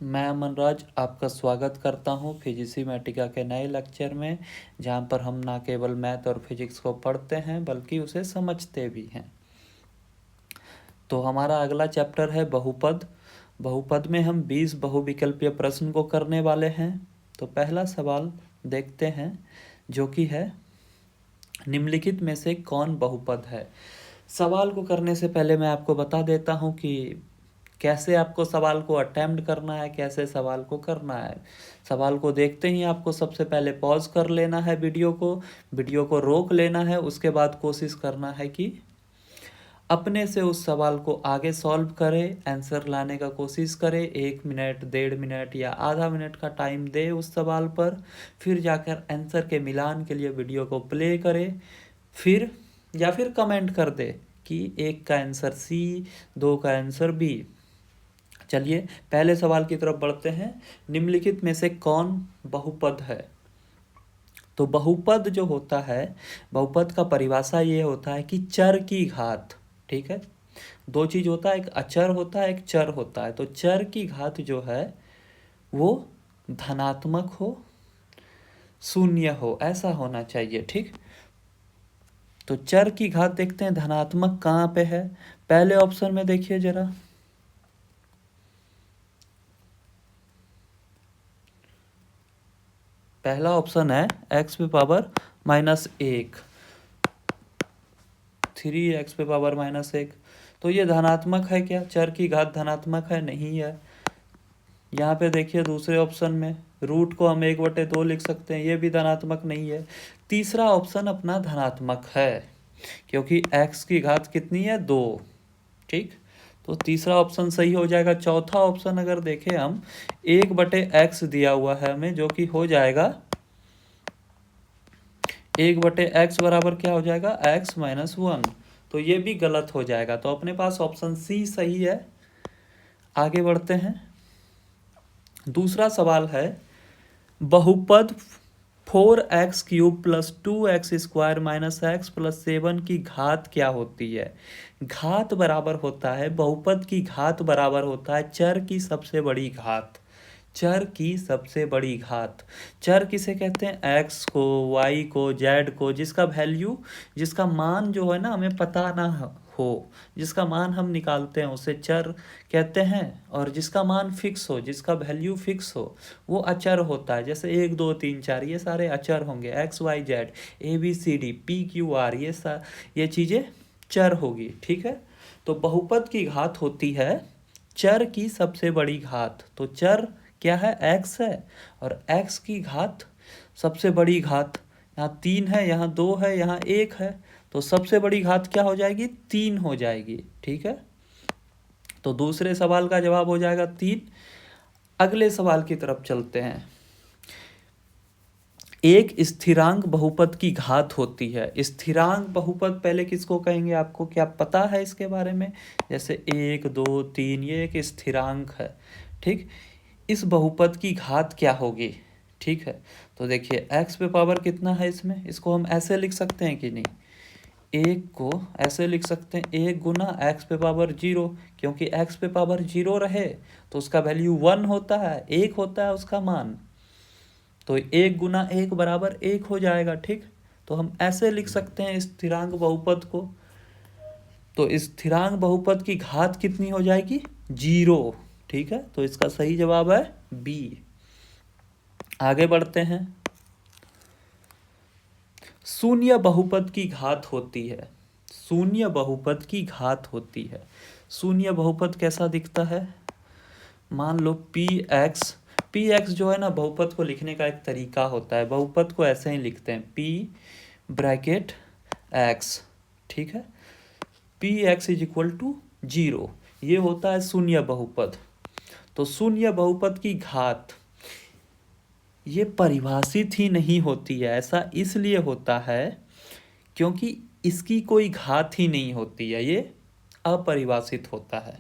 मैं अमनराज आपका स्वागत करता हूं फिजिसिमैटिका के नए लेक्चर में, जहां पर हम ना केवल मैथ और फिजिक्स को पढ़ते हैं बल्कि उसे समझते भी हैं। तो हमारा अगला चैप्टर है बहुपद। बहुपद में हम 20 बहुविकल्पीय प्रश्न को करने वाले हैं। तो पहला सवाल देखते हैं, जो कि है निम्नलिखित में से कौन बहुपद है। सवाल को करने से पहले मैं आपको बता देता हूं कि कैसे आपको सवाल को अटेम्प्ट करना है, कैसे सवाल को करना है। सवाल को देखते ही आपको सबसे पहले पॉज कर लेना है, वीडियो को रोक लेना है। उसके बाद कोशिश करना है कि अपने से उस सवाल को आगे सॉल्व करें, आंसर लाने का कोशिश करें। 1 मिनट, 1.5 मिनट या आधा मिनट का टाइम दे उस सवाल पर, फिर जाकर आंसर के मिलान के लिए वीडियो को प्ले करें। फिर या फिर कमेंट कर दे कि 1 का आंसर सी, 2 का आंसर बी। चलिए पहले सवाल की तरफ बढ़ते हैं। निम्नलिखित में से कौन बहुपद है। तो बहुपद जो होता है, बहुपद का परिभाषा ये होता है कि चर की घात। ठीक है, दो चीज होता है, एक अचर होता है, एक चर होता है। तो चर की घात जो है वो धनात्मक हो, शून्य हो, ऐसा होना चाहिए। ठीक, तो चर की घात देखते हैं धनात्मक कहाँ पे है। पहले ऑप्शन में देखिए जरा, पहला ऑप्शन है x पे पावर -1, 3x पे पावर -1। तो ये धनात्मक है क्या? चर की घात धनात्मक है? नहीं है। यहाँ पे देखिए दूसरे ऑप्शन में रूट को हम 1/2 लिख सकते हैं, ये भी धनात्मक नहीं है। तीसरा ऑप्शन अपना धनात्मक है, क्योंकि x की घात कितनी है? 2। ठीक, तो तीसरा ऑप्शन सही हो जाएगा। चौथा ऑप्शन अगर देखें हम, 1/x दिया हुआ है हमें, जो कि हो जाएगा 1/x बराबर क्या हो जाएगा? x - 1। तो ये भी गलत हो जाएगा। तो अपने पास ऑप्शन सी सही है। आगे बढ़ते हैं। दूसरा सवाल है, बहुपद 4x³ + 2x² - x + 7 की घात क्या होती है। घात बराबर होता है, बहुपद की घात बराबर होता है चर की सबसे बड़ी घात। चर की सबसे बड़ी घात। चर किसे कहते हैं? x को, y को, z को, जिसका वैल्यू, जिसका मान जो है ना हमें पता ना हो, जिसका मान हम निकालते हैं उसे चर कहते हैं। और जिसका मान फिक्स हो, जिसका वैल्यू फिक्स हो, वो अचर होता है। जैसे 1 2 3 4 ये सारे अचर होंगे। x y z a b c d p q r ये चीज़ें चर होगी। ठीक है, तो बहुपद की घात होती है चर की सबसे बड़ी घात। तो चर क्या है? x है, और x की घात सबसे बड़ी घात, यहाँ 3 है, यहाँ 2 है, यहाँ 1 है। तो सबसे बड़ी घात क्या हो जाएगी? 3 हो जाएगी। ठीक है, तो दूसरे सवाल का जवाब हो जाएगा 3। अगले सवाल की तरफ चलते हैं। एक स्थिरांक बहुपद की घात होती है। स्थिरांक बहुपद पहले किसको कहेंगे? आपको क्या पता है इसके बारे में? जैसे 1 2 3 ये एक स्थिरांक है। ठीक, इस बहुपद की घात क्या होगी? ठीक है, तो देखिए x पे पावर कितना है इसमें, इसको हम ऐसे लिख सकते हैं कि नहीं? 1 को ऐसे लिख सकते हैं, 1 गुना x पे पावर 0, क्योंकि x पे पावर 0 रहे तो उसका वैल्यू 1 होता है, 1 होता है उसका मान। तो 1 गुना 1 बराबर 1 हो जाएगा। ठीक, तो हम ऐसे लिख सकते हैं स्थिरांक बहुपद को। तो स्थिरांक बहुपद की घात कितनी हो जाएगी? 0। ठीक है, तो इसका सही जवाब है बी। आगे बढ़ते हैं। शून्य बहुपद की घात होती है। शून्य बहुपद की घात होती है। शून्य बहुपद कैसा दिखता है? मान लो पी एक्स जो है ना, बहुपद को लिखने का एक तरीका होता है। बहुपद को ऐसे ही लिखते हैं, p(x). ठीक है, px = 0, ये होता है शून्य बहुपद। तो शून्य बहुपद की घात ये परिभाषित ही नहीं होती है। ऐसा इसलिए होता है क्योंकि इसकी कोई घात ही नहीं होती है, ये अपरिभाषित होता है।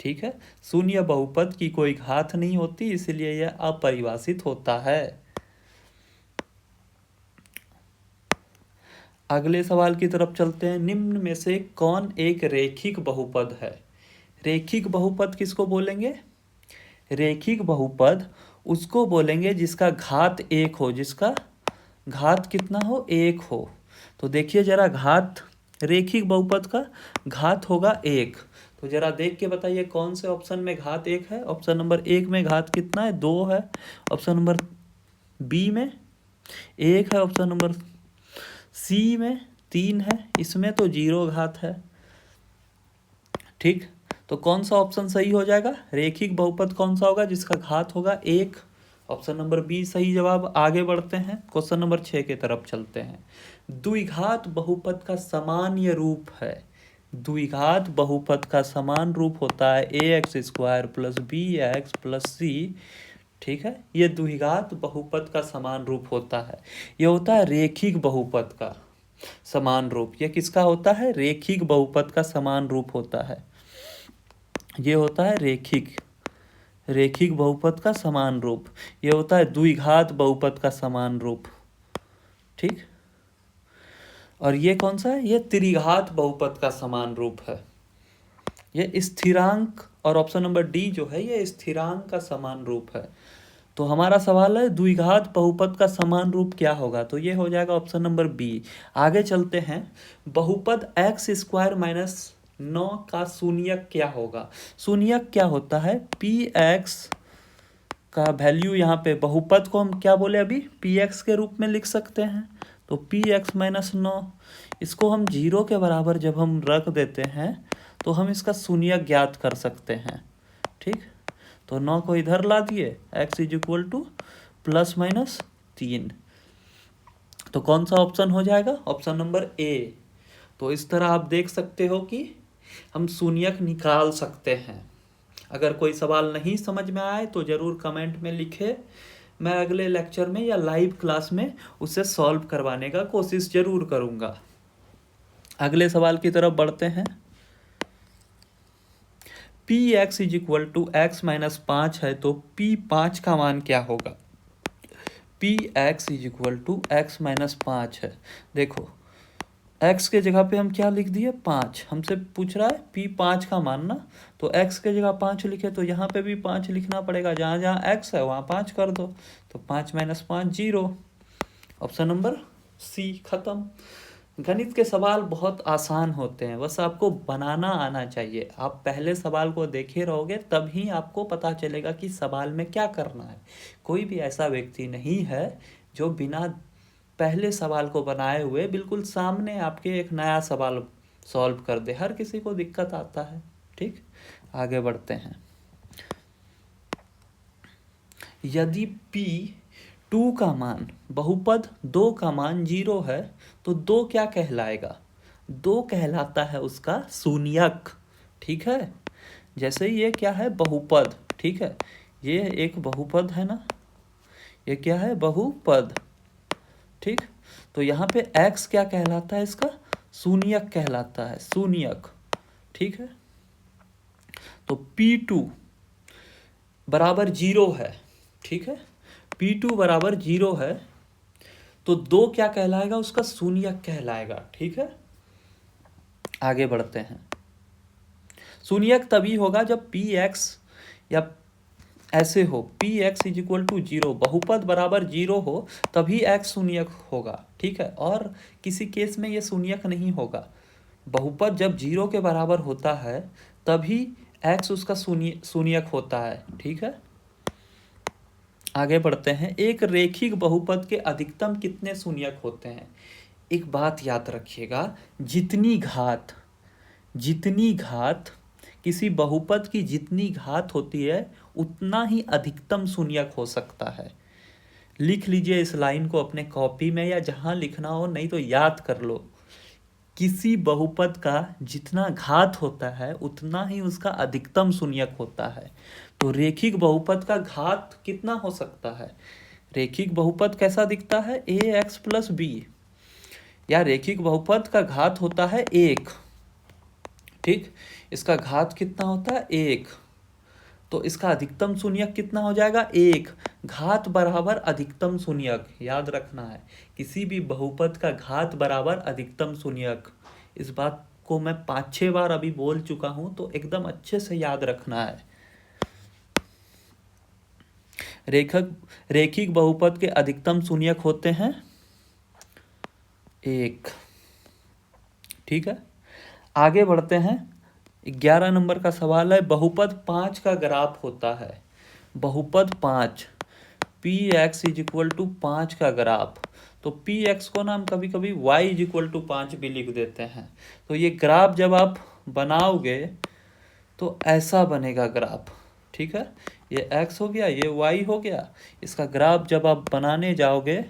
ठीक है, शून्य बहुपद की कोई घात नहीं होती, इसलिए यह अपरिभाषित होता है। अगले सवाल की तरफ चलते हैं। निम्न में से कौन एक रेखिक बहुपद है? रेखिक बहुपद किसको बोलेंगे? रेखिक बहुपद उसको बोलेंगे जिसका घात 1 हो, जिसका घात कितना हो, 1 हो। तो देखिए जरा, घात, रेखिक बहुपद का घात होगा 1। तो जरा देख के बताइए कौन से ऑप्शन में घात 1 है। ऑप्शन नंबर 1 में घात कितना है, 2 है। ऑप्शन नंबर बी में 1 है। ऑप्शन नंबर सी में 3 है। इसमें तो 0 घात है। ठीक, तो कौन सा ऑप्शन सही हो जाएगा, रेखिक बहुपद कौन सा होगा जिसका घात होगा 1। ऑप्शन नंबर बी सही जवाब। आगे बढ़ते हैं, क्वेश्चन नंबर 6 की तरफ चलते हैं। द्विघात बहुपद का सामान्य रूप है। द्विघात बहुपद का समान रूप होता है ax² plus bx plus c। ठीक है, ये द्विघात बहुपद का समान रूप होता है। ये होता है रेखिक बहुपद का समान रूप। ये किसका होता है, रेखिक बहुपद का समान रूप होता है। ये होता है रेखिक बहुपद का समान रूप। ये होता है द्विघात बहुपद का समान रूप। ठीक, और ये कौन सा है, ये त्रिघात बहुपद का समान रूप है। ये स्थिरांक, और ऑप्शन नंबर डी जो है ये स्थिरांक का समान रूप है। तो हमारा सवाल है द्विघात बहुपद का समान रूप क्या होगा, तो ये हो जाएगा ऑप्शन नंबर बी। आगे चलते हैं, बहुपद x² माइनस 9 का शून्यक क्या होगा। शून्यक क्या होता है, px का वैल्यू, यहाँ पे बहुपद को हम क्या बोले अभी, px के रूप में लिख सकते हैं। तो px माइनस 9, इसको हम 0 के बराबर जब हम रख देते हैं तो हम इसका शून्यक ज्ञात कर सकते हैं। ठीक, तो 9 को इधर ला दिए, x = प्लस माइनस 3। तो कौन सा ऑप्शन हो जाएगा, ऑप्शन नंबर ए। तो इस तरह आप देख सकते हो कि हम शून्यक निकाल सकते हैं। अगर कोई सवाल नहीं समझ में आए तो ज़रूर कमेंट में लिखे, मैं अगले लेक्चर में या लाइव क्लास में उसे सॉल्व करवाने का कोशिश जरूर करूँगा। अगले सवाल की तरफ बढ़ते हैं। px = x माइनस 5 है तो p5 का मान क्या होगा। px = x माइनस 5 है। देखो x के जगह पे हम क्या लिख दिए, 5। हमसे पूछ रहा है p5 का मान ना, तो x के जगह 5 लिखे तो यहाँ पे भी 5 लिखना पड़ेगा। जहाँ जहाँ x है वहाँ 5 कर दो, तो 5 माइनस 5 0। ऑप्शन नंबर सी खत्म। गणित के सवाल बहुत आसान होते हैं, बस आपको बनाना आना चाहिए। आप पहले सवाल को देखे रहोगे तभी आपको पता चलेगा कि सवाल में क्या करना है। कोई भी ऐसा व्यक्ति नहीं है जो बिना पहले सवाल को बनाए हुए बिल्कुल सामने आपके एक नया सवाल सॉल्व कर दे। हर किसी को दिक्कत आता है। ठीक, आगे बढ़ते हैं। यदि p2 का मान बहुपद 2 का मान 0 है तो 2 क्या कहलाएगा, 2 कहलाता है उसका शून्यक। ठीक है, जैसे ये क्या है, बहुपद। ठीक है, ये एक बहुपद है ना, ये क्या है, बहुपद। ठीक, तो यहाँ पे x क्या कहलाता है, इसका शून्यक कहलाता है, शून्यक। ठीक है, तो p2 बराबर 0 है। ठीक है, p2 बराबर 0 है तो 2 क्या कहलाएगा, उसका शून्यक कहलाएगा। ठीक है, आगे बढ़ते हैं। शून्यक तभी होगा जब px या ऐसे हो, px = 0, बहुपद बराबर 0 हो तभी x शून्यक होगा। ठीक है, और किसी केस में ये शून्यक नहीं होगा। बहुपद जब 0 के बराबर होता है तभी x उसका शून्यक होता है। ठीक है, आगे बढ़ते हैं। एक रेखिक बहुपद के अधिकतम कितने शून्यक होते हैं। एक बात याद रखिएगा, जितनी घात किसी बहुपद की जितनी घात होती है उतना ही अधिकतम शून्यक हो सकता है। लिख लीजिए इस लाइन को अपने कॉपी में या जहाँ लिखना हो, नहीं तो याद कर लो। किसी बहुपद का जितना घात होता है उतना ही उसका अधिकतम शून्यक होता है। तो रेखिक बहुपद का घात कितना हो सकता है, रेखिक बहुपद कैसा दिखता है, ax प्लस b, या रेखिक बहुपद का घात होता है 1। ठीक, इसका घात कितना होता है, 1, तो इसका अधिकतम शून्यक कितना हो जाएगा, 1। घात बराबर अधिकतम शून्यक, याद रखना है, किसी भी बहुपद का घात बराबर अधिकतम शून्यक। इस बात को मैं 5-6 बार अभी बोल चुका हूँ, तो एकदम अच्छे से याद रखना है। रेखिक बहुपद के अधिकतम शून्यक होते हैं 1। ठीक है, आगे बढ़ते हैं। 11 नंबर का सवाल है, बहुपद 5 का ग्राफ होता है। बहुपद 5 p x is equal to 5 का ग्राफ। तो पी एक्स को ना हम कभी कभी वाई इज इक्वल टू 5 भी लिख देते हैं। तो ये ग्राफ जब आप बनाओगे तो ऐसा बनेगा ग्राफ। ठीक है, ये एक्स हो गया, ये वाई हो गया। इसका ग्राफ जब आप बनाने जाओगे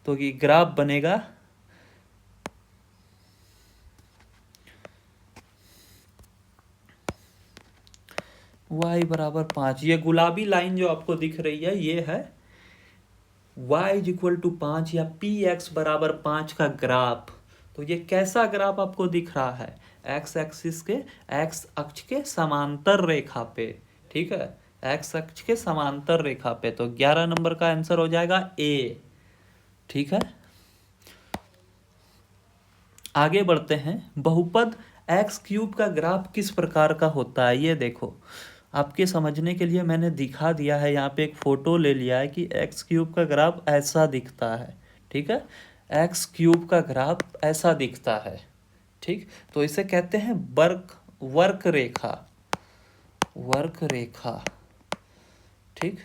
तो ये ग्राफ बनेगा y बराबर 5। ये गुलाबी लाइन जो आपको दिख रही है ये है y इज इक्वल टू 5 या पी एक्स बराबर 5 का ग्राफ। तो ये कैसा ग्राफ आपको दिख रहा है? एक्स एक्सिस के, एक्स अक्ष के समांतर रेखा पे। ठीक है, एक्स अक्ष के समांतर रेखा पे। तो 11 नंबर का आंसर हो जाएगा ए। ठीक है, आगे बढ़ते हैं। बहुपद एक्स क्यूब का ग्राफ किस प्रकार का होता है? ये देखो, आपके समझने के लिए मैंने दिखा दिया है, यहाँ पे एक फोटो ले लिया है कि एक्स क्यूब का ग्राफ ऐसा दिखता है। ठीक है, एक्स क्यूब का ग्राफ ऐसा दिखता है। ठीक, तो इसे कहते हैं वर्क रेखा। वर्क रेखा। ठीक,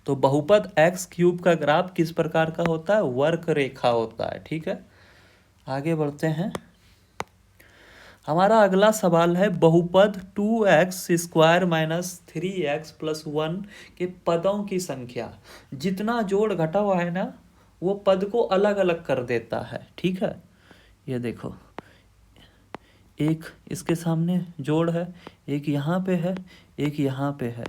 तो बहुपद एक्स क्यूब का ग्राफ किस प्रकार का होता है? वर्क रेखा होता है। ठीक है, आगे बढ़ते हैं। हमारा अगला सवाल है, बहुपद 2x² माइनस 3x प्लस 1 के पदों की संख्या। जितना जोड़ घटा हुआ है ना, वो पद को अलग अलग कर देता है। ठीक है, ये देखो, एक इसके सामने जोड़ है, एक यहाँ पे है, एक यहाँ पे है।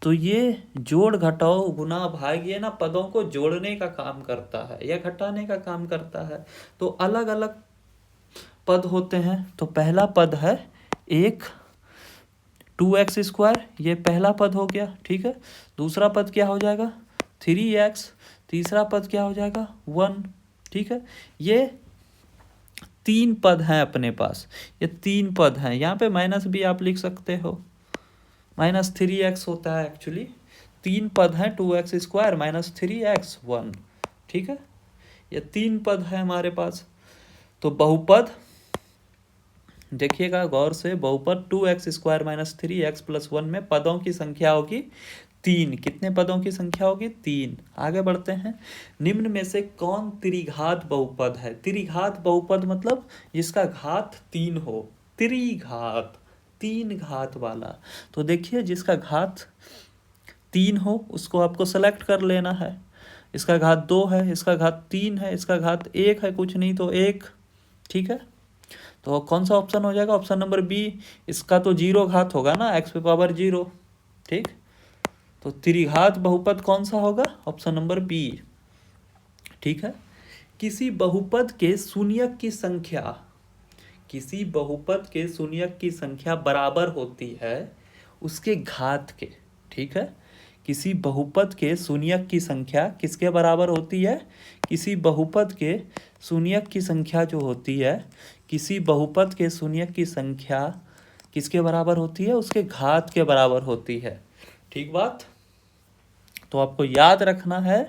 तो ये जोड़ घटाओ गुना भाग ये ना पदों को जोड़ने का काम करता है या घटाने का काम करता है। तो अलग अलग पद होते हैं। तो पहला पद है एक 2x², ये पहला पद हो गया। ठीक है, दूसरा पद क्या हो जाएगा? 3x। तीसरा पद क्या हो जाएगा? 1। ठीक है, ये 3 पद हैं अपने पास, ये 3 पद हैं। यहाँ पे माइनस भी आप लिख सकते हो, माइनस 3x होता है एक्चुअली। 3 पद हैं, 2x² माइनस 3x 1। ठीक है, ये 3 पद है हमारे पास। तो बहुपद देखिएगा गौर से, बहुपद 2x² माइनस 3x प्लस 1 में पदों की संख्या होगी 3। कितने पदों की संख्या होगी? 3। आगे बढ़ते हैं। निम्न में से कौन त्रिघात बहुपद है? त्रिघात बहुपद मतलब जिसका घात 3 हो। त्रिघात, 3 घात वाला। तो देखिए, जिसका घात 3 हो उसको आपको सेलेक्ट कर लेना है। इसका घात 2 है, इसका घात 3 है, इसका घात 1 है, कुछ नहीं तो 1। ठीक है, तो कौन सा ऑप्शन हो जाएगा? Option number B. इसका तो 0 घात होगा ना, x पे पावर 0। ठीक, तो त्रिघात बहुपद कौन सा होगा? Option number B. ठीक है, किसी बहुपद के शून्यक की संख्या, किसी बहुपद के शून्यक की संख्या बराबर होती है उसके घात के। ठीक है, किसी बहुपद के शून्यक की संख्या किसके बराबर होती है? किसी बहुपद के शून्यक की संख्या जो होती है, किसी बहुपद के शून्यक की संख्या किसके बराबर होती है? उसके घात के बराबर होती है। ठीक बात, तो आपको याद रखना है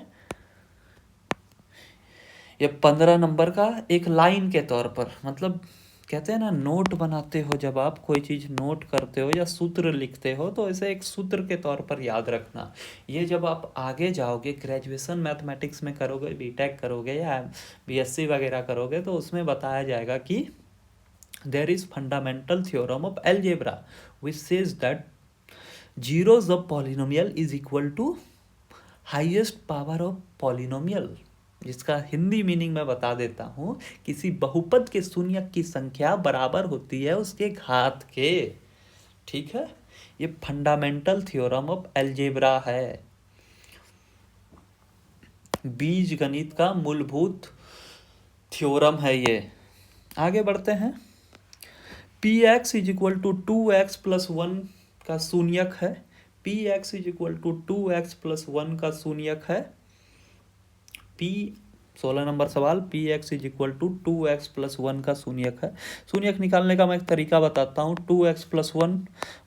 ये 15 नंबर का एक लाइन के तौर पर। मतलब कहते हैं ना, नोट बनाते हो, जब आप कोई चीज़ नोट करते हो या सूत्र लिखते हो तो इसे एक सूत्र के तौर पर याद रखना। ये जब आप आगे जाओगे, ग्रेजुएशन मैथमेटिक्स में करोगे, बीटेक करोगे या बीएससी वगैरह करोगे, तो उसमें बताया जाएगा कि there is fundamental theorem of algebra which says that zeros of polynomial is equal to highest power of polynomial। जिसका हिंदी मीनिंग मैं बता देता हूँ, किसी बहुपद के शून्यक की संख्या बराबर होती है उसके घात के। ठीक है, ये फंडामेंटल थ्योरम ऑफ एल्जेब्रा है, बीज गणित का मूलभूत थ्योरम है ये। आगे बढ़ते हैं। P x is equal to 2x plus 1 का शून्यक है। P x is equal to 2x plus 1 का शून्यक है। पी 16 नंबर सवाल, p x is equal to 2x+1 का शून्यक है। शून्यक निकालने का मैं एक तरीका बताता हूँ। 2x+1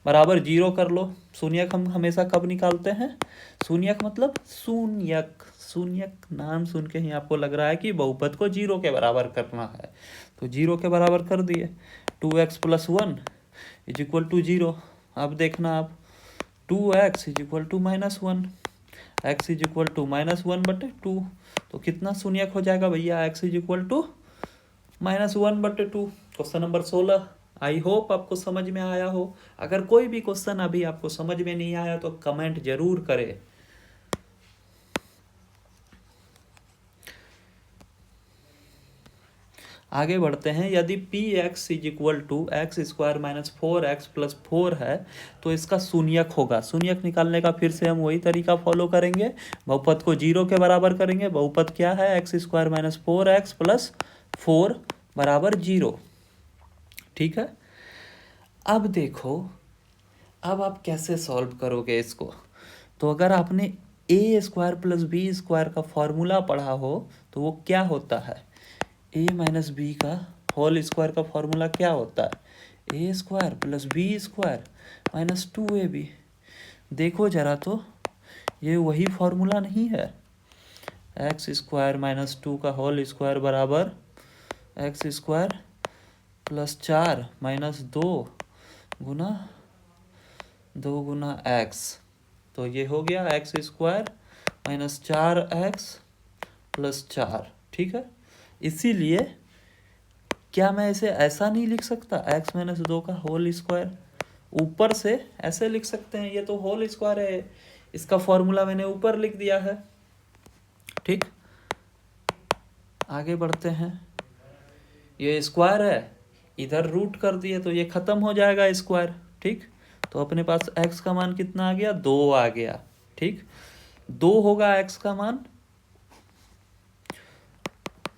बराबर 0 कर लो। शून्यक हम हमेशा कब निकालते हैं? शून्यक मतलब शून्यक। शून्यक नाम सुन के ही आपको लग रहा है कि बहुपद को 0 के बराबर करना है, तो 0 के बराबर कर दिए। 2x+1 is equal to 0। अब देखना आप, 2x is equal to -1, x is equal to -1/2, तो कितना शून्यक हो जाएगा भैया? x is equal to -1/2। Question number 16। I hope आपको समझ में आया हो। अगर कोई भी क्वेश्चन अभी आपको समझ में नहीं आया तो कमेंट जरूर करें। आगे बढ़ते हैं। यदि p x is equal to x² - 4x + 4 है तो इसका शून्यक होगा। शून्यक निकालने का फिर से हम वही तरीका फॉलो करेंगे, बहुपद को 0 के बराबर करेंगे। बहुपद क्या है? x² - 4x + 4 बराबर 0। ठीक है। अब देखो, अब आप कैसे सॉल्व करोगे इसको। तो अगर आपने a² + b² का फॉर्मूला पढ़ा हो तो वो क्या होता है? a - b का होल स्क्वायर का फॉर्मूला क्या होता है? a² + b² - 2ab। देखो जरा तो, ये वही फॉर्मूला नहीं है? x² - 2 का होल स्क्वायर बराबर x² + 4 - 2 गुना 2 गुना x। तो ये हो गया x² - 4x + 4। ठीक है। इसीलिए क्या मैं इसे ऐसा नहीं लिख सकता? x - 2 का होल स्क्वायर ऊपर से ऐसे लिख सकते हैं, ये तो होल स्क्वायर है, इसका फॉर्मूला मैंने ऊपर लिख दिया है। ठीक, आगे बढ़ते हैं। ये स्क्वायर है, इधर रूट कर दिए तो ये खत्म हो जाएगा स्क्वायर। ठीक, तो अपने पास x का मान कितना आ गया? 2 आ गया। ठीक, 2 होगा x का मान,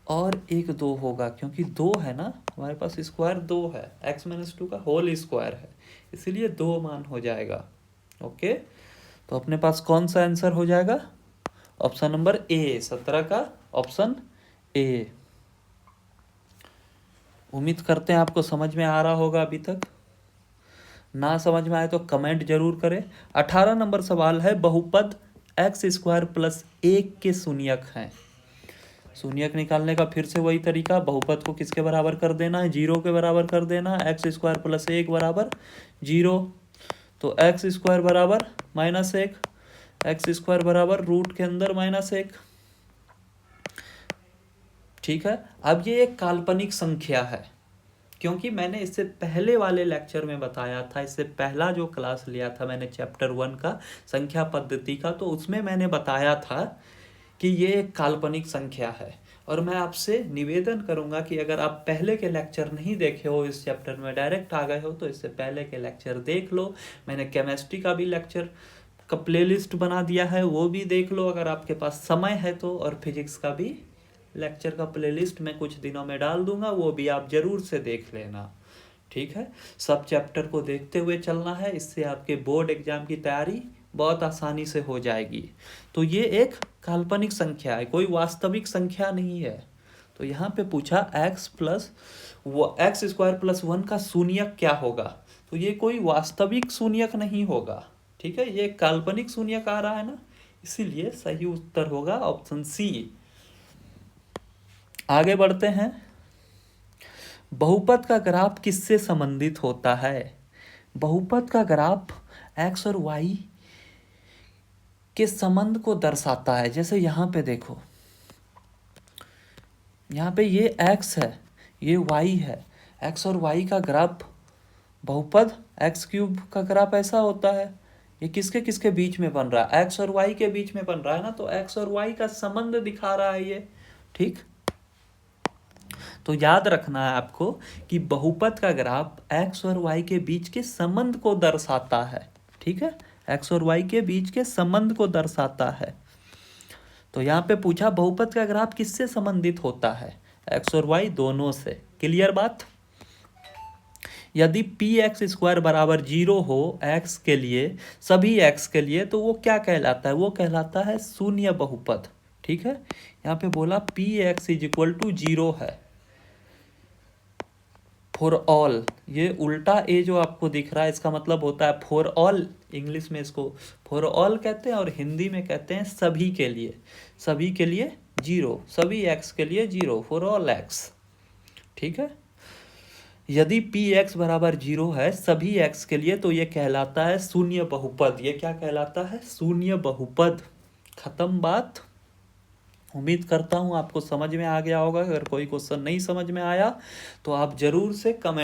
और एक 2 होगा, क्योंकि 2 है ना हमारे पास, स्क्वायर 2 है, x - 2 का होल स्क्वायर है, इसीलिए 2 मान हो जाएगा। ओके, तो अपने पास कौन सा आंसर हो जाएगा? ऑप्शन नंबर ए, 17 का ऑप्शन ए। उम्मीद करते हैं आपको समझ में आ रहा होगा। अभी तक ना समझ में आए तो कमेंट जरूर करें। 18 नंबर सवाल है, बहुपद x² + 1 के शून्यक हैं। शून्यक निकालने का फिर से वही तरीका, बहुपद को किसके बराबर कर देना है? 0 के बराबर कर देना। x² + 1 बराबर 0, तो x² बराबर -1, x² बराबर रूट के अंदर -1। ठीक है। अब ये एक काल्पनिक संख्या है, क्योंकि मैंने इससे पहले वाले लेक्चर में बताया था, इससे पहला जो क्लास लिया था मैंने चैप्टर 1 का संख्या पद्धति का, तो उसमें मैंने बताया था कि ये एक काल्पनिक संख्या है। और मैं आपसे निवेदन करूंगा कि अगर आप पहले के लेक्चर नहीं देखे हो, इस चैप्टर में डायरेक्ट आ गए हो, तो इससे पहले के लेक्चर देख लो। मैंने केमिस्ट्री का भी लेक्चर का प्लेलिस्ट बना दिया है, वो भी देख लो अगर आपके पास समय है तो। और फिजिक्स का भी लेक्चर का प्लेलिस्ट मैं कुछ दिनों में डाल दूंगा, वो भी आप जरूर से देख लेना। ठीक है, सब चैप्टर को देखते हुए चलना है, इससे आपके बोर्ड एग्जाम की तैयारी बहुत आसानी से हो जाएगी। तो ये एक काल्पनिक संख्या है, कोई वास्तविक संख्या नहीं है। तो यहाँ पे पूछा x² + 1 का शून्यक क्या होगा, तो ये कोई वास्तविक शून्यक नहीं होगा। ठीक है, ये काल्पनिक शून्यक आ रहा है ना, इसीलिए सही उत्तर होगा ऑप्शन सी। आगे बढ़ते हैं। बहुपद का ग्राफ किससे संबंधित होता है? बहुपद का ग्राफ x और y के संबंध को दर्शाता है। जैसे यहाँ पे देखो, यहाँ पे ये x है, ये y है। x और y का ग्राफ, बहुपद x³ का ग्राफ ऐसा होता है। ये किसके किसके बीच में बन रहा है? x और y के बीच में बन रहा है ना, तो x और y का संबंध दिखा रहा है ये। ठीक, तो याद रखना है आपको कि बहुपद का ग्राफ x और y के बीच के संबंध को दर्शाता है। ठीक है, x और y के बीच के संबंध को दर्शाता है। तो यहाँ पे पूछा बहुपद का ग्राफ किससे संबंधित होता है? x और y दोनों से। क्लियर बात? यदि px² बराबर 0 हो x के लिए, सभी x के लिए, तो वो क्या कहलाता है? वो कहलाता है शून्य बहुपद। ठीक है, यहाँ पे बोला p x is equal to 0 है फॉर ऑल। ये उल्टा ए जो आपको दिख रहा है इसका मतलब होता है फॉर ऑल, इंग्लिश में इसको फॉर ऑल कहते हैं और हिंदी में कहते हैं सभी के लिए। सभी के लिए 0, सभी एक्स के लिए 0, फॉर ऑल एक्स। ठीक है, यदि पी एक्स बराबर 0 है सभी एक्स के लिए तो ये कहलाता है शून्य बहुपद। ये क्या कहलाता है? शून्य बहुपद। खत्म बात। उम्मीद करता हूँ आपको समझ में आ गया होगा। अगर कोई क्वेश्चन नहीं समझ में आया तो आप जरूर से कमेंट